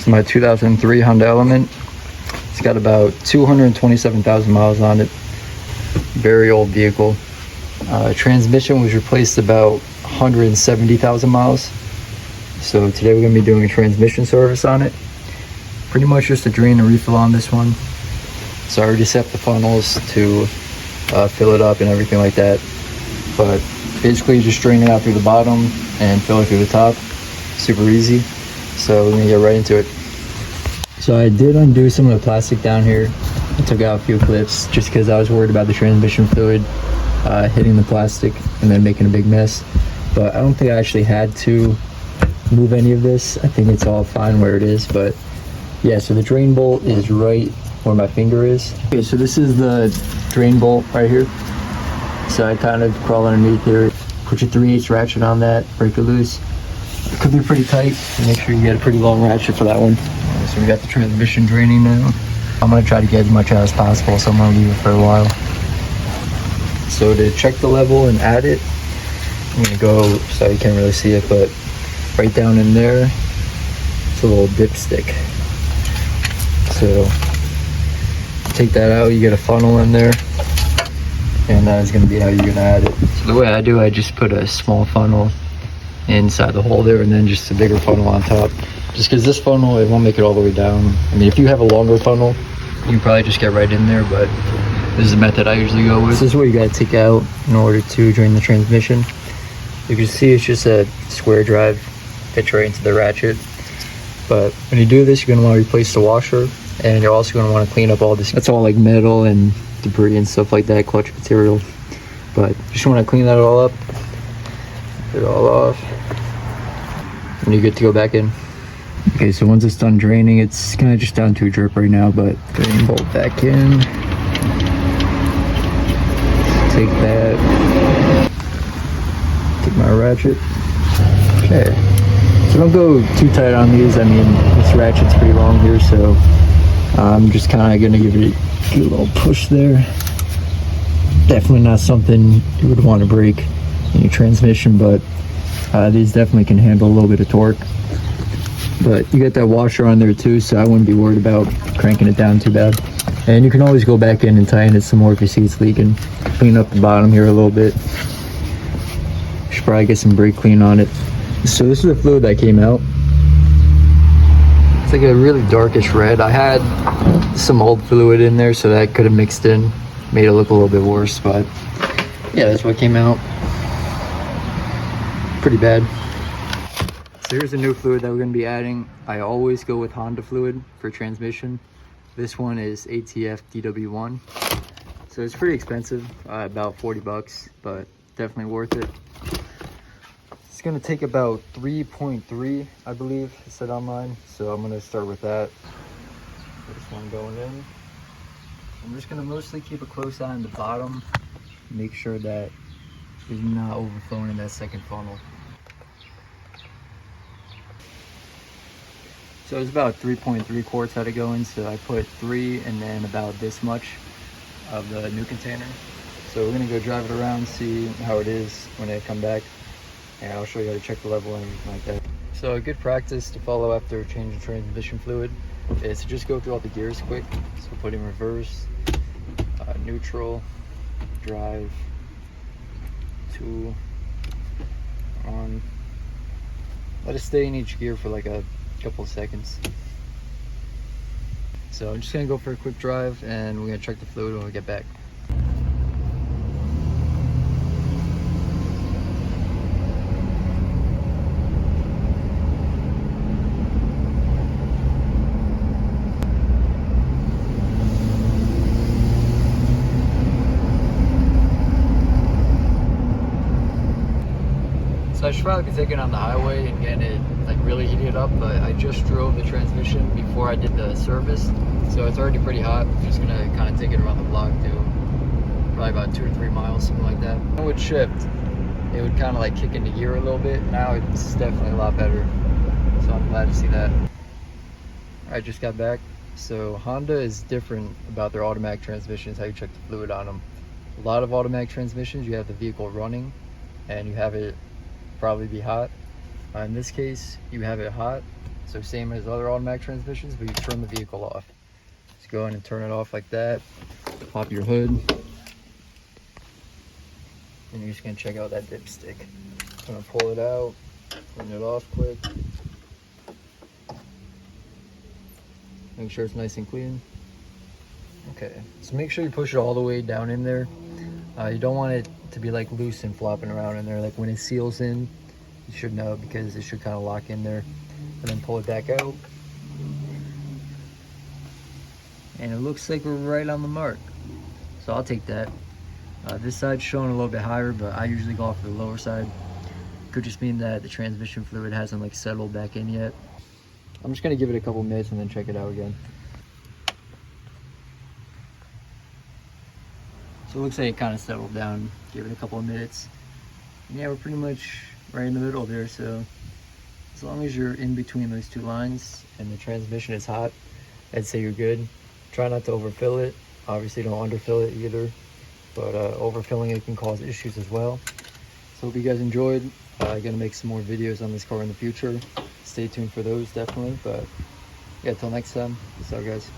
It's my 2003 Honda Element. It's got about 227,000 miles on it. Very old vehicle. Transmission was replaced about 170,000 miles. So today we're going to be doing a transmission service on it. Pretty much just a drain and refill on this one. So I already set the funnels to fill it up and everything like that. But basically just drain it out through the bottom and fill it through the top. Super easy. So we're going to get right into it. So I did undo some of the plastic down here. I took out a few clips just because I was worried about the transmission fluid hitting the plastic and then making a big mess. But I don't think I actually had to move any of this. I think it's all fine where it is. But yeah, so the drain bolt is right where my finger is. Okay, so this is the drain bolt right here. So I kind of crawl underneath here, put your 3/8 ratchet on that, break it loose. It could be pretty tight, so make sure you get a pretty long ratchet for that one. So we got the transmission draining now. I'm gonna try to get as much out as possible, so I'm gonna leave it for a while. So to check the level and add it, I'm gonna go, so you can't really see it, but right down in there, it's a little dipstick. So take that out, you get a funnel in there, and that is going to be how you're going to add it. So the way I do, I just put a small funnel inside the hole there and then just a bigger funnel on top. Just because this funnel, it won't make it all the way down. I mean, if you have a longer funnel, you can probably just get right in there, but this is the method I usually go with. This is what you got to take out in order to drain the transmission. You can see it's just a square drive, fits right into the ratchet. But when you do this, you're going to want to replace the washer, and you're also going to want to clean up all this. That's all like metal and debris and stuff like that, clutch material. But just want to clean that all up, get it all off, and you're good to go back in. Okay, so once it's done draining, it's kind of just down to a drip right now, but drain bolt back in. Take that, take my ratchet. Okay, so don't go too tight on these. I mean, this ratchet's pretty long here, so I'm just kind of gonna give it a little push there. Definitely not something you would want to break in your transmission, but these definitely can handle a little bit of torque. But you got that washer on there too, so I wouldn't be worried about cranking it down too bad. And you can always go back in and tighten it some more if you see it's leaking. Clean up the bottom here a little bit. Should probably get some brake clean on it. So this is the fluid that came out. It's like a really darkish red. I had some old fluid in there, so that could have mixed in, made it look a little bit worse, but yeah, that's what came out. Pretty bad. So here's the new fluid that we're going to be adding. I always go with Honda fluid for transmission. This one is ATF DW1. So it's pretty expensive, about 40 bucks, but definitely worth it. It's going to take about 3.3, I believe it said online. So I'm going to start with that. First one going in. I'm just going to mostly keep a close eye on the bottom. Make sure that it's not overflowing in that second funnel. So it's about 3.3 quarts had to go in, so I put 3 and then about this much of the new container. So we're gonna go drive it around, see how it is when I come back, and I'll show you how to check the level and everything like that. So a good practice to follow after changing transmission fluid is to just go through all the gears quick. So put in reverse, neutral, drive, 2, on. Let it stay in each gear for like a couple of seconds. So I'm just gonna go for a quick drive and we're gonna check the fluid when we get back. So I should probably be taking it on the highway and getting it like really heated up, but I just drove the transmission before I did the service, so it's already pretty hot. I'm just gonna kind of take it around the block too, probably about 2 or 3 miles, something like that. When it would shift, it would kind of like kick into gear a little bit. Now it's definitely a lot better, so I'm glad to see that. I just got back. So Honda is different about their automatic transmissions, how you check the fluid on them. A lot of automatic transmissions, you have the vehicle running and you have it probably be hot. In this case, you have it hot So same as other automatic transmissions, but you turn the vehicle off. Just go in and turn it off like that. Pop your hood. And you're just gonna check out that dipstick. I'm gonna pull it out, turn it off quick. Make sure it's nice and clean. Okay, so make sure you push it all the way down in there. You don't want it to be like loose and flopping around in there. Like when it seals in, you should know, because it should kind of lock in there. And then pull it back out. And it looks like we're right on the mark. So I'll take that. This side's showing a little bit higher, but I usually go off the lower side. Could just mean that the transmission fluid hasn't like settled back in yet. I'm just gonna give it a couple minutes and then check it out again. So it looks like it kind of settled down. Give it a couple of minutes. And yeah, we're pretty much right in the middle there. So as long as you're in between those two lines and the transmission is hot, I'd say you're good. Try not to overfill it. Obviously don't underfill it either, but overfilling it can cause issues as well. So hope you guys enjoyed. I'm gonna make some more videos on this car in the future. Stay tuned for those, definitely. But yeah, till next time, peace out, guys.